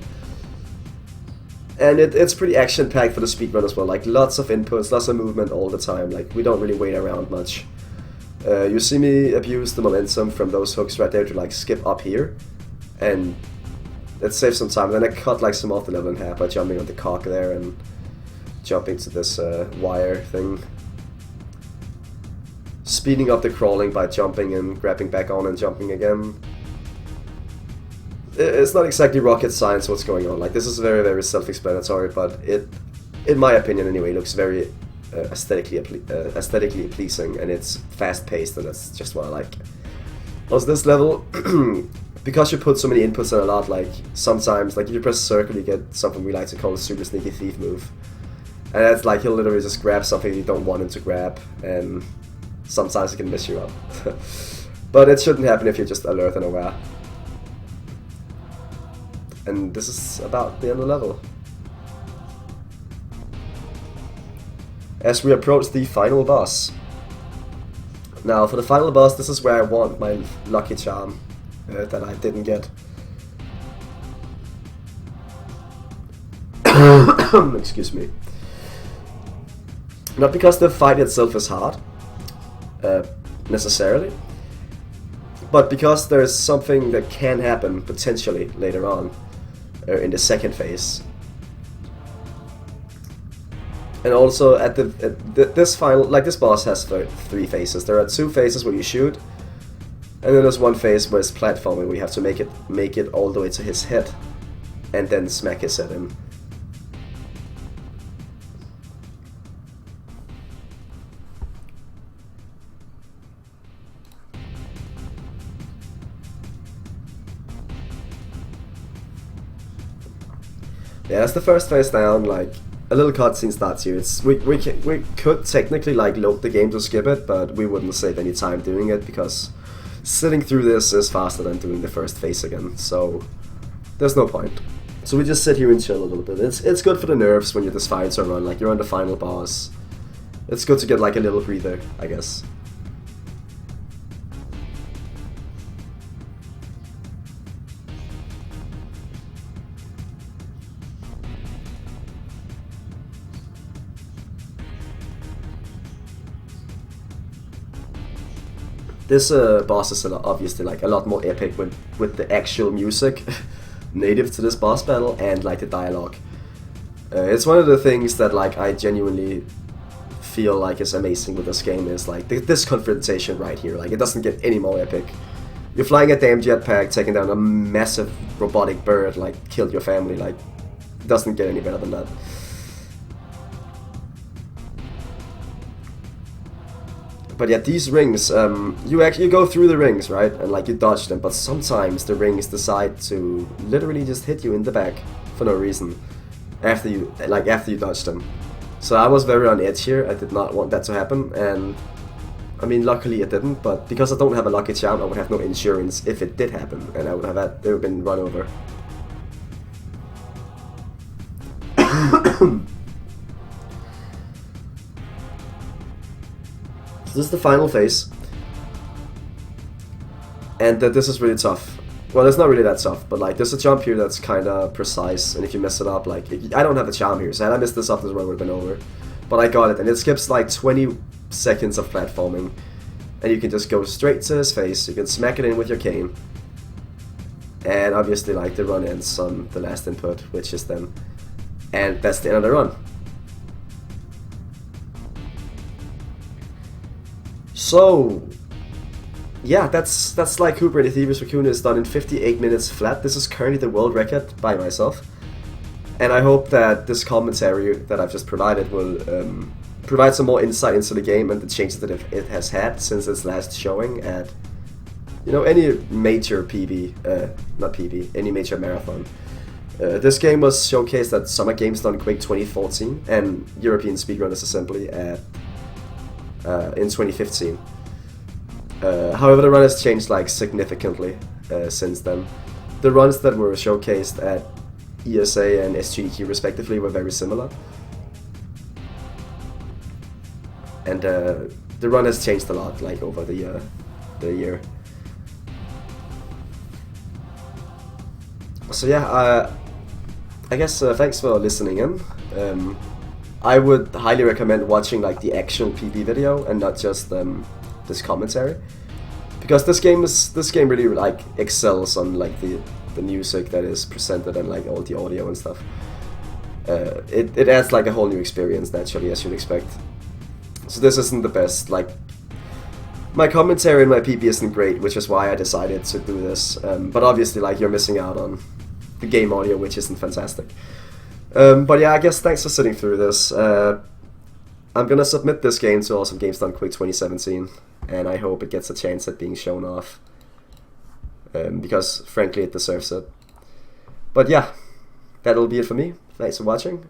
And it's pretty action-packed for the speedrun as well. Like lots of inputs, lots of movement all the time. Like we don't really wait around much. You see me abuse the momentum from those hooks right there to like skip up here, and it saves some time. And then I cut like some off the level in half by jumping on the cock there and jumping to this wire thing. Speeding up the crawling by jumping and grabbing back on and jumping again. It's not exactly rocket science what's going on. Like this is very self-explanatory, but it, in my opinion anyway, looks very aesthetically pleasing, and it's fast-paced, and that's just what I like. Also, this level, because you put so many inputs in a lot, like sometimes, like if you press circle, you get something we like to call a super sneaky thief move, and that's like he'll literally just grab something you don't want him to grab, and sometimes it can mess you up. But it shouldn't happen if you're just alert and aware. And this is about the end of the level. As we approach the final boss. Now for the final boss, this is where I want my lucky charm that I didn't get. Excuse me. Not because the fight itself is hard, necessarily, but because there's something that can happen potentially later on in the second phase. And also at this final, like this boss has 3 phases. There are 2 phases where you shoot, and then there's 1 phase where it's platforming, where you have to make it all the way to his head, and then smack his head in. Yeah, that's the first phase down. Like, a little cutscene starts here. We could technically like load the game to skip it, but we wouldn't save any time doing it because sitting through this is faster than doing the first phase again. So there's no point. So we just sit here and chill a little bit. It's good for the nerves when you're this fire to run. Like, you're on the final boss. It's good to get like a little breather, I guess. This boss is obviously like a lot more epic with the actual music native to this boss battle and like the dialogue. It's one of the things that like I genuinely feel like is amazing with this game is like this confrontation right here. Like, it doesn't get any more epic. You're flying a damn jetpack, taking down a massive robotic bird, like killed your family. Like, it doesn't get any better than that. But yeah, these rings, you go through the rings, right? And like you dodge them, but sometimes the rings decide to literally just hit you in the back for no reason after you dodge them. So I was very on edge here. I did not want that to happen, and I mean, luckily it didn't. But because I don't have a lucky charm, I would have no insurance if it did happen, and I would have been run over. So this is the final phase, and this is really tough. Well, it's not really that tough, but like there's a jump here that's kind of precise, and if you mess it up, like I don't have a charm here, so had I messed this up, this run would have been over. But I got it, and it skips like 20 seconds of platforming, and you can just go straight to his face. You can smack it in with your cane, and obviously like the run ends on the last input, which is them, and that's the end of the run. So, yeah, that's like Cooper the Thievius Raccoonus done in 58 minutes flat. This is currently the world record by myself. And I hope that this commentary that I've just provided will provide some more insight into the game and the changes that it has had since its last showing at, you know, any major any major marathon. This game was showcased at Summer Games Done Quick 2014 and European Speedrunners Assembly at in 2015. However, the run has changed like significantly since then. The runs that were showcased at ESA and SGDQ respectively were very similar, and the run has changed a lot like over the year. So yeah, I guess thanks for listening in. I would highly recommend watching like the actual PB video and not just this commentary, because this game really like excels on like the music that is presented and like all the audio and stuff. It adds like a whole new experience naturally, as you'd expect. So this isn't the best. Like, my commentary and my PB isn't great, which is why I decided to do this. But obviously, like, you're missing out on the game audio, which isn't fantastic. But yeah, I guess thanks for sitting through this. I'm gonna submit this game to Awesome Games Done Quick 2017, and I hope it gets a chance at being shown off, because frankly it deserves it. But yeah, that'll be it for me. Thanks for watching.